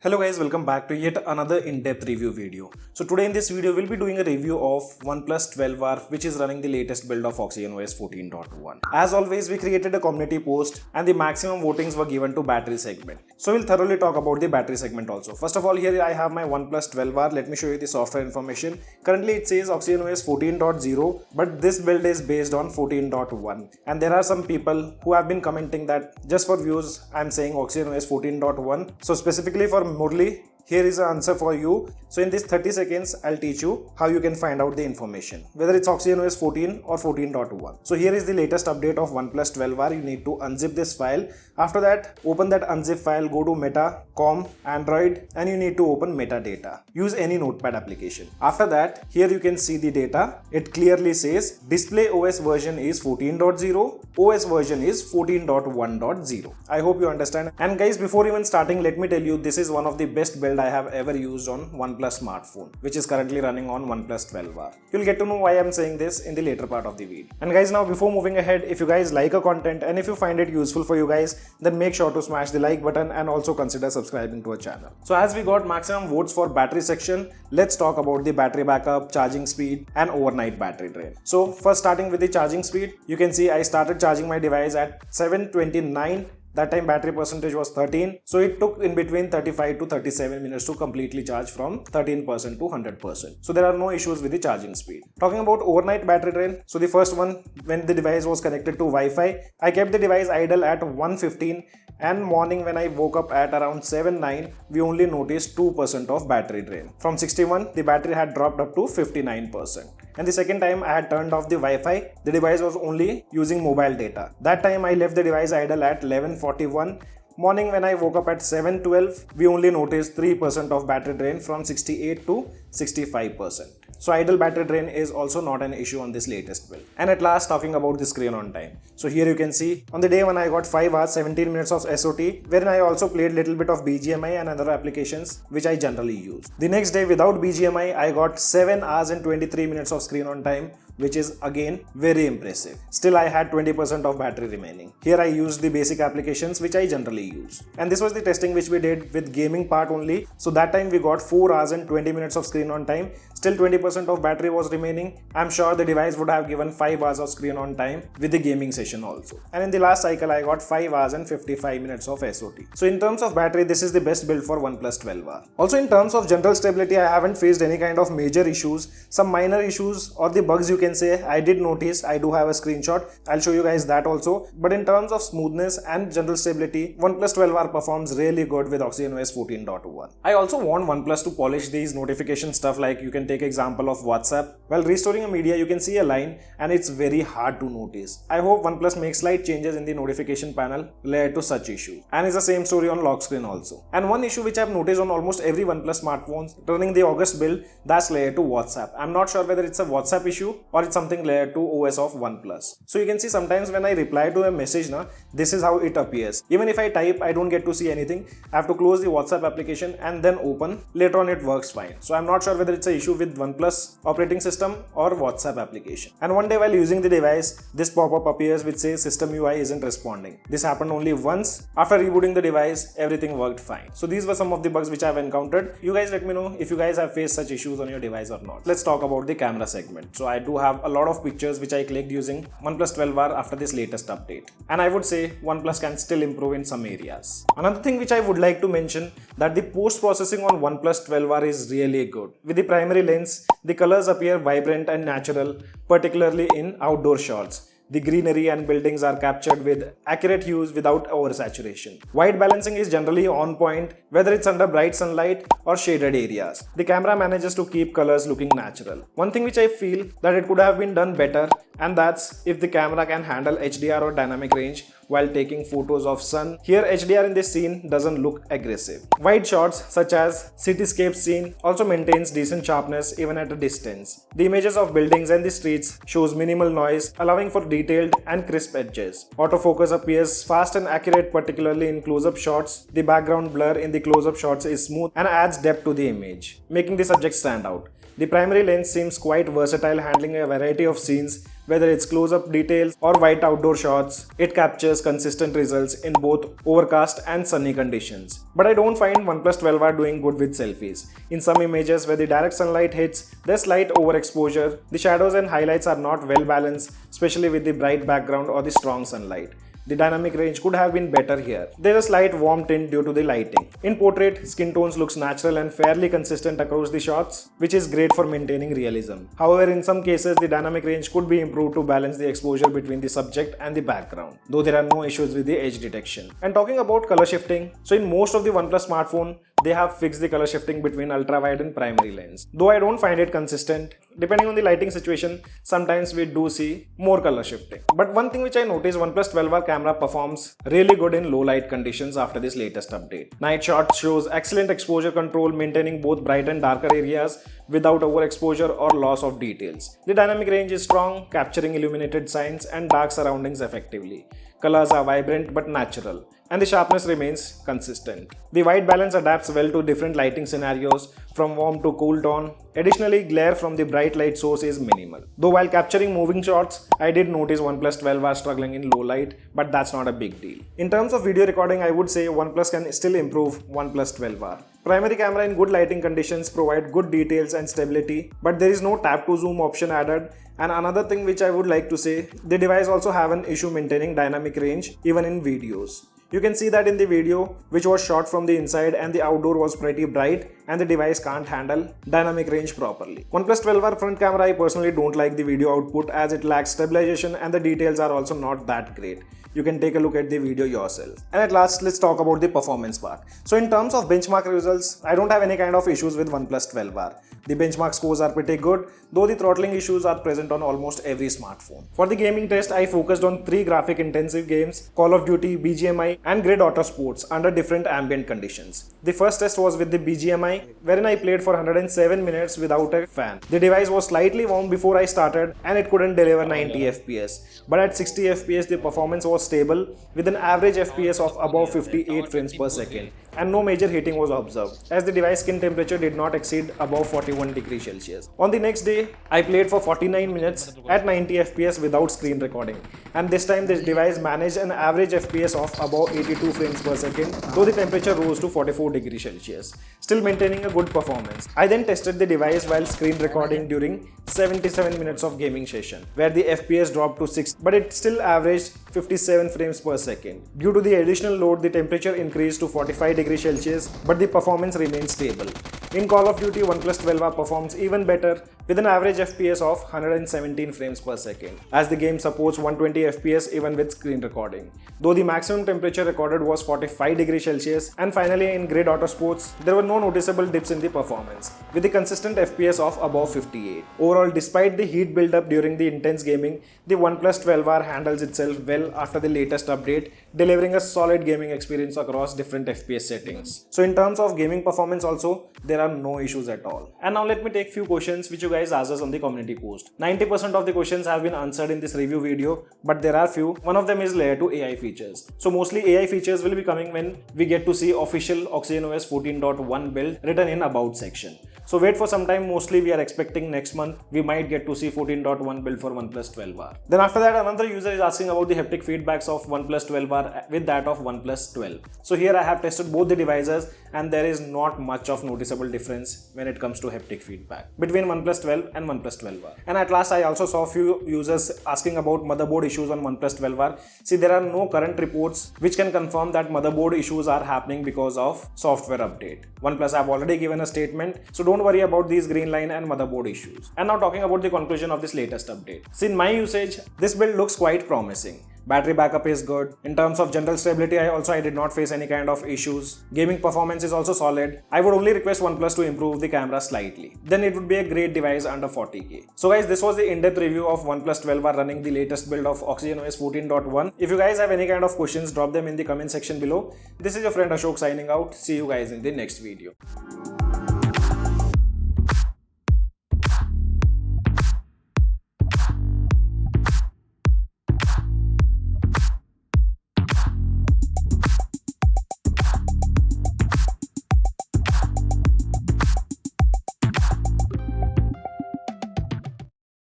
Hello guys, welcome back to yet another in-depth review video. So today in this video, we'll be doing a review of OnePlus 12R, which is running the latest build of OxygenOS 14.1. As always, we created a community post and the maximum votings were given to battery segment. So we'll thoroughly talk about the battery segment also. First of all, here I have my OnePlus 12R. Let me show you the software information. Currently it says OxygenOS 14.0, but this build is based on 14.1. And there are some people who have been commenting that just for views, I'm saying OxygenOS 14.1. So specifically for Murli, here is an answer for you. So in this 30 seconds, I'll teach you how you can find out the information, whether it's OxygenOS 14 or 14.1. So here is the latest update of OnePlus 12R. You need to unzip this file. After that, open that unzip file, go to Meta, Com, Android, and you need to open metadata. Use any notepad application. After that, here you can see the data. It clearly says display OS version is 14.0, OS version is 14.1.0. I hope you understand. And guys, before even starting, let me tell you, this is one of the best build I have ever used on OnePlus smartphone, which is currently running on OnePlus 12R. You'll get to know why I'm saying this in the later part of the video. And guys, now before moving ahead, if you guys like a content and if you find it useful for you guys, then make sure to smash the like button and also consider subscribing to our channel. So as we got maximum votes for battery section, let's talk about the battery backup, charging speed and overnight battery drain. So first, starting with the charging speed, you can see I started charging my device at 729. That time battery percentage was 13. So it took in between 35 to 37 minutes to completely charge from 13% to 100%. So there are no issues with the charging speed. Talking about overnight battery drain. So the first one, when the device was connected to Wi-Fi, I kept the device idle at 115, and morning when I woke up at around 7-9, we only noticed 2% of battery drain. From 61, the battery had dropped up to 59%. And the second time I had turned off the Wi-Fi, the device was only using mobile data. That time I left the device idle at 11:41. Morning when I woke up at 7:12, we only noticed 3% of battery drain from 68 to 65%. So idle battery drain is also not an issue on this latest build. And at last, talking about the screen on time. So here you can see on the day when I got 5 hours 17 minutes of SOT, wherein I also played little bit of BGMI and other applications which I generally use. The next day without BGMI, I got 7 hours and 23 minutes of screen on time, which is again very impressive. Still I had 20% of battery remaining. Here I used the basic applications which I generally use. And this was the testing which we did with gaming part only. So that time we got 4 hours and 20 minutes of screen on time. Still 20% of battery was remaining. I'm sure the device would have given 5 hours of screen on time with the gaming session also. And in the last cycle I got 5 hours and 55 minutes of SOT. So in terms of battery, this is the best build for OnePlus 12R. Also in terms of general stability, I haven't faced any kind of major issues. Some minor issues or the bugs you can say I did notice. I do have a screenshot. I'll show you guys that also. But in terms of smoothness and general stability, OnePlus 12R performs really good with OxygenOS 14.1. I also want OnePlus to polish these notification stuff, like you can take example of WhatsApp. While restoring a media, you can see a line and it's very hard to notice. I hope OnePlus makes slight changes in the notification panel related to such issues. And it's the same story on lock screen also. And one issue which I've noticed on almost every OnePlus smartphones running the August build, that's related to WhatsApp. I'm not sure whether it's a WhatsApp issue or it's something related to OS of OnePlus. So you can see sometimes when I reply to a message, this is how it appears. Even if I type, I don't get to see anything. I have to close the WhatsApp application and then open. Later on it works fine. So I'm not sure whether it's an issue with OnePlus operating system or WhatsApp application. And one day while using the device, this pop-up appears which says system UI isn't responding. This happened only once. After rebooting the device, everything worked fine. So these were some of the bugs which I've encountered. You guys let me know if you guys have faced such issues on your device or not. Let's talk about the camera segment. So I do have a lot of pictures which I clicked using OnePlus 12R after this latest update. And I would say OnePlus can still improve in some areas. Another thing which I would like to mention, that the post-processing on OnePlus 12R is really good. With the primary lens, the colors appear vibrant and natural, particularly in outdoor shots. The greenery and buildings are captured with accurate hues without oversaturation. White balancing is generally on point, whether it's under bright sunlight or shaded areas. The camera manages to keep colors looking natural. One thing which I feel that it could have been done better, and that's if the camera can handle HDR or dynamic range while taking photos of sun. Here HDR in this scene doesn't look aggressive. Wide shots such as cityscape scene also maintains decent sharpness even at a distance. The images of buildings and the streets shows minimal noise, allowing for detailed and crisp edges. Autofocus appears fast and accurate, particularly in close-up shots. The background blur in the close-up shots is smooth and adds depth to the image, making the subject stand out. The primary lens seems quite versatile, handling a variety of scenes Whether it's close-up details or wide outdoor shots, it captures consistent results in both overcast and sunny conditions. But I don't find OnePlus 12R doing good with selfies. In some images where the direct sunlight hits, there's slight overexposure, the shadows and highlights are not well balanced, especially with the bright background or the strong sunlight. The dynamic range could have been better here. There's a slight warm tint due to the lighting. In portrait, skin tones looks natural and fairly consistent across the shots, which is great for maintaining realism. However, in some cases, the dynamic range could be improved to balance the exposure between the subject and the background, though there are no issues with the edge detection. And talking about color shifting, so in most of the OnePlus smartphone, they have fixed the color shifting between ultra-wide and primary lens. Though I don't find it consistent, depending on the lighting situation, sometimes we do see more color shifting. But one thing which I noticed, OnePlus 12R camera performs really good in low light conditions after this latest update. Night shot shows excellent exposure control, maintaining both bright and darker areas without overexposure or loss of details. The dynamic range is strong, capturing illuminated signs and dark surroundings effectively. Colors are vibrant but natural, and the sharpness remains consistent. The white balance adapts well to different lighting scenarios, from warm to cool tone. Additionally, glare from the bright light source is minimal. Though while capturing moving shots, I did notice OnePlus 12R struggling in low light, but that's not a big deal. In terms of video recording, I would say OnePlus can still improve OnePlus 12R. Primary camera in good lighting conditions provide good details and stability, but there is no tap to zoom option added. And another thing which I would like to say, the device also have an issue maintaining dynamic range even in videos. You can see that in the video, which was shot from the inside and the outdoor was pretty bright and the device can't handle dynamic range properly. OnePlus 12R front camera, I personally don't like the video output as it lacks stabilization and the details are also not that great. You can take a look at the video yourself. And at last, let's talk about the performance part. So in terms of benchmark results, I don't have any kind of issues with OnePlus 12R. The benchmark scores are pretty good, though the throttling issues are present on almost every smartphone. For the gaming test, I focused on 3 graphic intensive games, Call of Duty, BGMI and Grid Auto Sports under different ambient conditions. The first test was with the BGMI, wherein I played for 107 minutes without a fan. The device was slightly warm before I started and it couldn't deliver 90 FPS. But at 60 FPS, the performance was stable with an average FPS of above 58 frames per second and no major heating was observed as the device skin temperature did not exceed above 41 degrees Celsius. On the next day, I played for 49 minutes at 90 FPS without screen recording, and this time this device managed an average FPS of above 82 frames per second, though the temperature rose to 44 degrees Celsius, still maintaining a good performance. I then tested the device while screen recording during 77 minutes of gaming session, where the FPS dropped to 6, but it still averaged 57 frames per second. Due to the additional load, the temperature increased to 45 degrees Celsius, but the performance remained stable. In Call of Duty, OnePlus 12R performs even better with an average FPS of 117 frames per second, as the game supports 120 FPS even with screen recording, though the maximum temperature recorded was 45 degrees Celsius. And finally, in Grid Auto Sports, there were no noticeable dips in the performance, with a consistent FPS of above 58. Overall, despite the heat buildup during the intense gaming, the OnePlus 12R handles itself well after the latest update, delivering a solid gaming experience across different FPS settings. So in terms of gaming performance also, there are no issues at all. And now let me take few questions which you guys asked us on the community post. 90% of the questions have been answered in this review video, but there are few. One of them is layer 2 AI features. So mostly AI features will be coming when we get to see official OxygenOS 14.1 build written in about section. So wait for some time, mostly we are expecting next month we might get to see 14.1 build for OnePlus 12R. Then after that, another user is asking about the haptic feedbacks of OnePlus 12R with that of OnePlus 12. So here I have tested both the devices and there is not much of noticeable difference when it comes to haptic feedback between OnePlus 12 and OnePlus 12R. And at last, I also saw few users asking about motherboard issues on OnePlus 12R. See, there are no current reports which can confirm that motherboard issues are happening because of software update. OnePlus have already given a statement, so don't worry about these green line and motherboard issues. And now talking about the conclusion of this latest update. See, in my usage, this build looks quite promising. Battery backup is good. In terms of general stability, I did not face any kind of issues. Gaming performance is also solid. I would only request OnePlus to improve the camera slightly. Then it would be a great device under 40k. So guys, this was the in-depth review of OnePlus 12R running the latest build of OxygenOS 14.1. If you guys have any kind of questions, drop them in the comment section below. This is your friend Ashok signing out. See you guys in the next video.